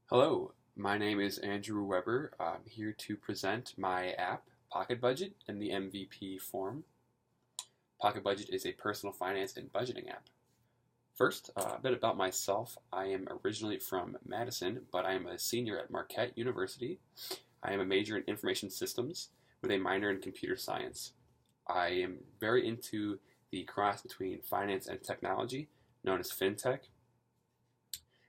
Hello, my name is Andrew Weber. I'm here to present my app, PocketBudget, in the MVP form. PocketBudget is a personal finance and budgeting app. First, a bit about myself. I am originally from Madison, but I am a senior at Marquette University. I am a major in information systems with a minor in computer science. I am very into the cross between finance and technology, known as fintech.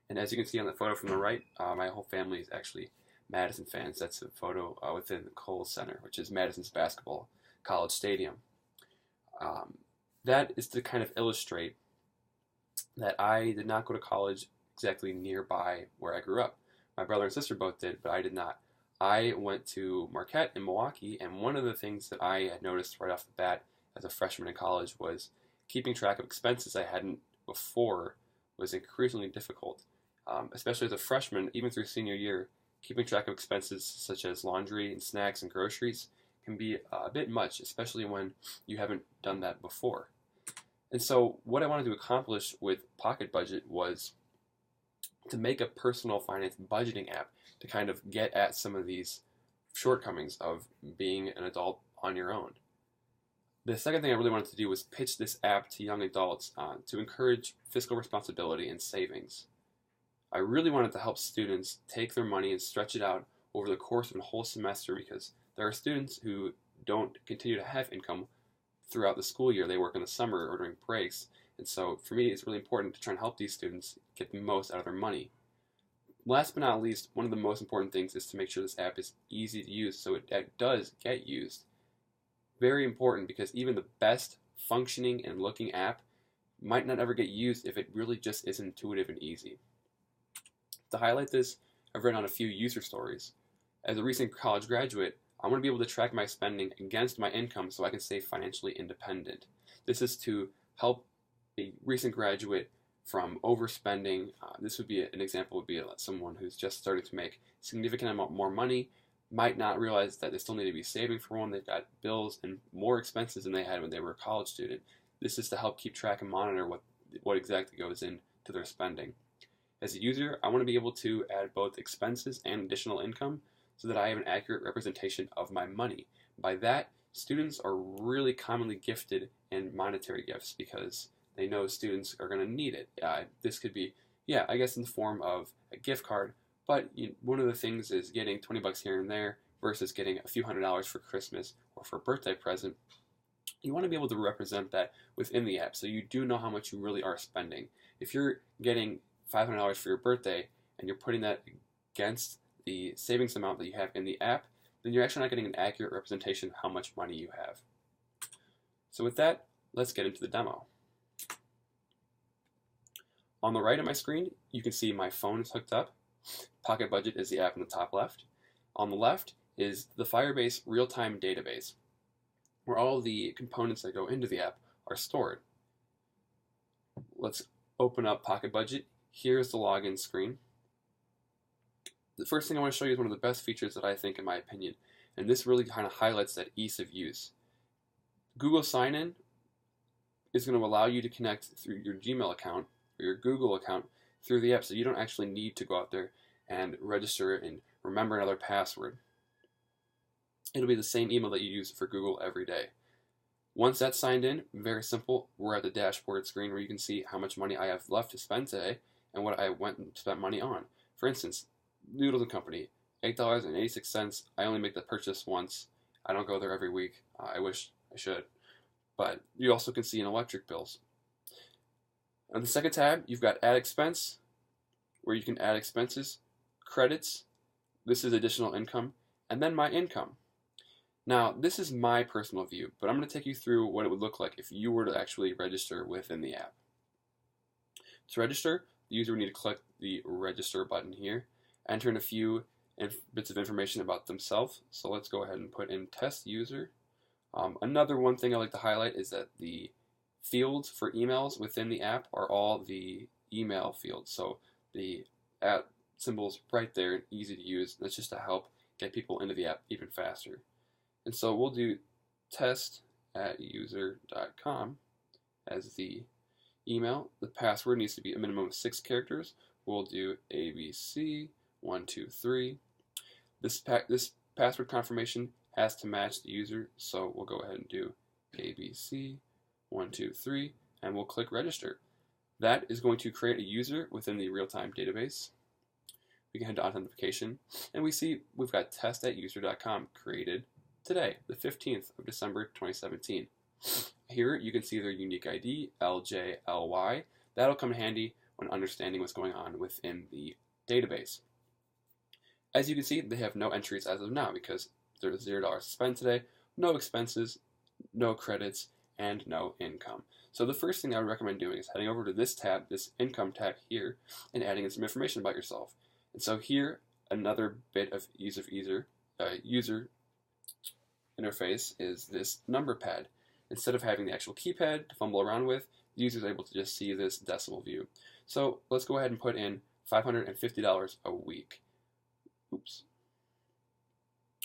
And as you can see on the photo from the right, my whole family is actually Madison fans. That's a photo within the Kohl's Center, which is Madison's basketball college stadium. Um, that is to kind of illustrate that I did not go to college exactly nearby where I grew up. My brother and sister both did, but I did not. I went to Marquette in Milwaukee, and one of the things that I had noticed right off the bat as a freshman in college was keeping track of expenses I hadn't before was increasingly difficult. Especially as a freshman, even through senior year, keeping track of expenses such as laundry and snacks and groceries can be a bit much, especially when you haven't done that before. And so, what I wanted to accomplish with PocketBudget was to make a personal finance budgeting app to kind of get at some of these shortcomings of being an adult on your own. The second thing I really wanted to do was pitch this app to young adults to encourage fiscal responsibility and savings. I really wanted to help students take their money and stretch it out over the course of a whole semester because there are students who don't continue to have income throughout the school year. They work in the summer or during breaks. And so for me, it's really important to try and help these students get the most out of their money. Last but not least, one of the most important things is to make sure this app is easy to use so it does get used. Very important because even the best functioning and looking app might not ever get used if it really just isn't intuitive and easy. To highlight this, I've written on a few user stories. As a recent college graduate, I want to be able to track my spending against my income so I can stay financially independent. This is to help a recent graduate from overspending. This would be an example would be someone who's just starting to make significant amount more money, might not realize that they still need to be saving for one. They've got bills and more expenses than they had when they were a college student. This is to help keep track and monitor what exactly goes into their spending. As a user, I want to be able to add both expenses and additional income so that I have an accurate representation of my money. By that, students are really commonly gifted in monetary gifts because they know students are going to need it. This could be, I guess in the form of a gift card, but one of the things is getting 20 bucks here and there versus getting a few $100s for Christmas or for a birthday present. You want to be able to represent that within the app so you do know how much you really are spending. If you're getting $500 for your birthday and you're putting that against the savings amount that you have in the app, then you're actually not getting an accurate representation of how much money you have. So with that, let's get into the demo. On the right of my screen, you can see my phone is hooked up. PocketBudget is the app in the top left. On the left is the Firebase real-time database, where all the components that go into the app are stored. Let's open up PocketBudget. Here's the login screen. The first thing I want to show you is one of the best features that I think, in my opinion, and this really kind of highlights that ease of use. Google Sign-In is going to allow you to connect through your Gmail account or your Google account through the app, so you don't actually need to go out there and register and remember another password. It'll be the same email that you use for Google every day. Once that's signed in, very simple, we're at the dashboard screen where you can see how much money I have left to spend today and what I went and spent money on. For instance, Noodles & Company, $8.86. I only make the purchase once. I don't go there every week. I wish I should. But you also can see in electric bills. On the second tab, you've got Add Expense, where you can add expenses, credits, this is additional income, and then My Income. Now, this is my personal view, but I'm going to take you through what it would look like if you were to actually register within the app. To register, the user would need to click the Register button here, enter in a few bits of information about themselves. So let's go ahead and put in Test User. Another one thing I like to highlight is that the fields for emails within the app are all the email fields. So the app symbol's right there and easy to use. That's just to help get people into the app even faster. And so we'll do test@user.com as the email. The password needs to be a minimum of 6 characters. We'll do ABC. 123. This password confirmation has to match the user, so we'll go ahead and do ABC 123, and we'll click register. That is going to create a user within the real-time database. We can head to authentication, and we see we've got test@user.com created today, the 15th of December 2017. Here you can see their unique ID, LJLY. That'll come in handy when understanding what's going on within the database. As you can see, they have no entries as of now because there's $0 to spend today, no expenses, no credits, and no income. So the first thing I would recommend doing is heading over to this tab, this income tab here, and adding in some information about yourself. And so here, another bit of user interface is this number pad. Instead of having the actual keypad to fumble around with, the user is able to just see this decimal view. So let's go ahead and put in $550 a week. Oops.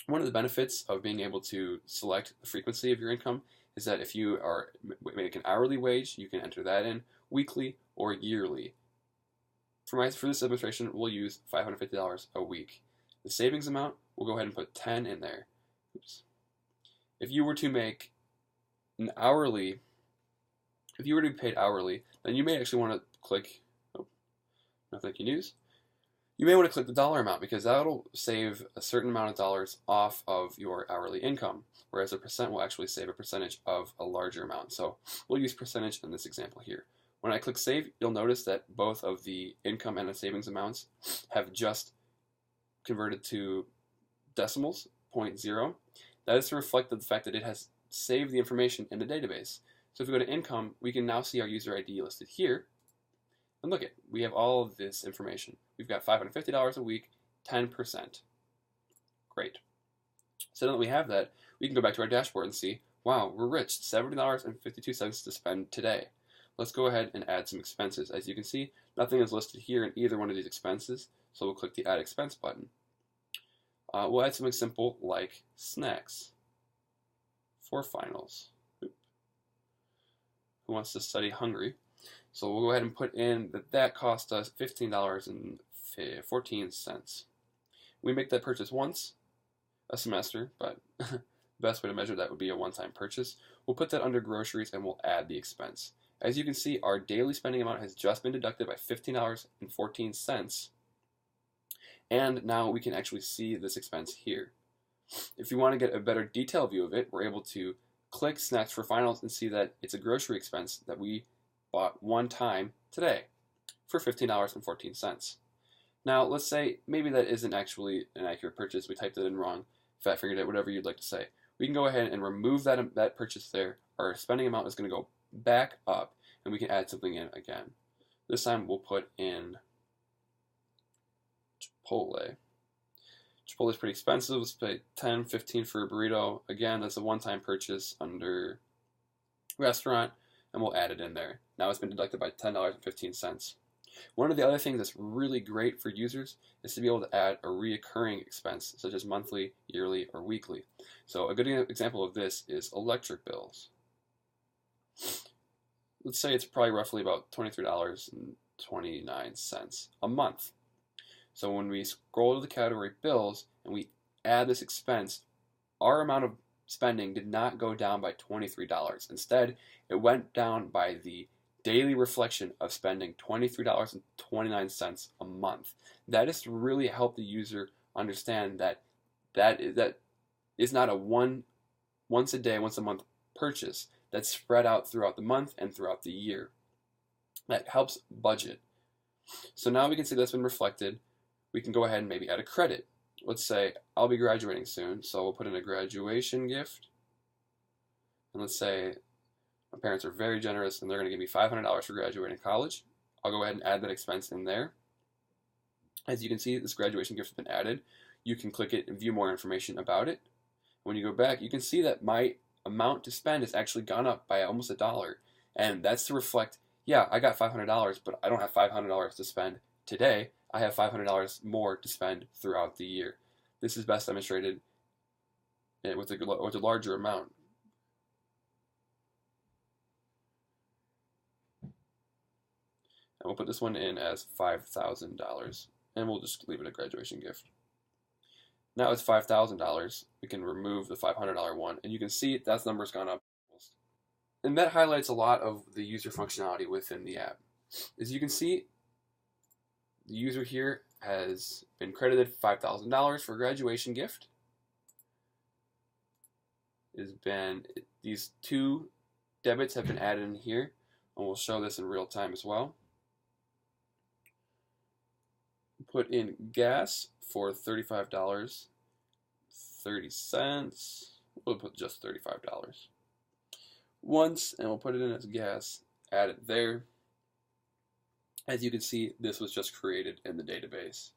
One of the benefits of being able to select the frequency of your income is that if you are making an hourly wage, you can enter that in, weekly or yearly. For this demonstration, we'll use $550 a week. The savings amount, we'll go ahead and put 10 in there. Oops. If you were to make an hourly, if you were to be paid hourly, then you may actually want to click, oh, no thank you news. You may want to click the dollar amount because that'll save a certain amount of dollars off of your hourly income, whereas a percent will actually save a percentage of a larger amount. So we'll use percentage in this example here. When I click save, you'll notice that both of the income and the savings amounts have just converted to decimals, 0.0. That is to reflect the fact that it has saved the information in the database. So if we go to income, we can now see our user ID listed here. And look at, we have all of this information. We've got $550 a week, 10%. Great. So now that we have that, we can go back to our dashboard and see, wow, we're rich, $70.52 to spend today. Let's go ahead and add some expenses. As you can see, nothing is listed here in either one of these expenses, so we'll click the Add Expense button. We'll add something simple like snacks for finals. Who wants to study hungry? So we'll go ahead and put in that cost us $15.14. We make that purchase once a semester, but the best way to measure that would be a one-time purchase. We'll put that under groceries and we'll add the expense. As you can see, our daily spending amount has just been deducted by $15.14, and now we can actually see this expense here. If you want to get a better detailed view of it, we're able to click Snacks for Finals and see that it's a grocery expense that we bought one time today for $15.14. Now, let's say maybe that isn't actually an accurate purchase. We typed it in wrong, fat fingered it, whatever you'd like to say. We can go ahead and remove that purchase there. Our spending amount is going to go back up, and we can add something in again. This time we'll put in Chipotle. Chipotle is pretty expensive. Let's pay $10, $15 for a burrito. Again, that's a one-time purchase under restaurant, and we'll add it in there. Now it's been deducted by $10.15. One of the other things that's really great for users is to be able to add a reoccurring expense, such as monthly, yearly, or weekly. So a good example of this is electric bills. Let's say it's probably roughly about $23.29 a month. So when we scroll to the category bills and we add this expense, our amount of spending did not go down by $23. Instead, it went down by the daily reflection of spending $23.29 a month. That is to really help the user understand that is not a once a day, once a month purchase that's spread out throughout the month and throughout the year. That helps budget. So now we can see that's been reflected. We can go ahead and maybe add a credit. Let's say I'll be graduating soon, so we'll put in a graduation gift. And let's say my parents are very generous and they're going to give me $500 for graduating college. I'll go ahead and add that expense in there. As you can see, this graduation gift has been added. You can click it and view more information about it. When you go back, you can see that my amount to spend has actually gone up by almost $1. And that's to reflect, yeah, I got $500, but I don't have $500 to spend today. I have $500 more to spend throughout the year. This is best demonstrated with a larger amount. And we'll put this one in as $5,000 and we'll just leave it a graduation gift. Now it's $5,000. We can remove the $500 one, and you can see that number's gone up. And that highlights a lot of the user functionality within the app. As you can see, the user here has been credited $5,000 for a graduation gift. These two debits have been added in here, and we'll show this in real time as well. Put in gas for $35.30. We'll put just $35 once, and we'll put it in as gas. Add it there. As you can see, this was just created in the database.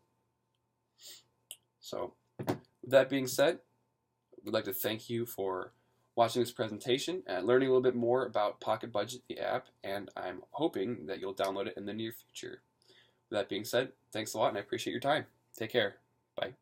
So, with that being said, we'd like to thank you for watching this presentation and learning a little bit more about PocketBudget, the app, and I'm hoping that you'll download it in the near future. With that being said, thanks a lot, and I appreciate your time. Take care. Bye.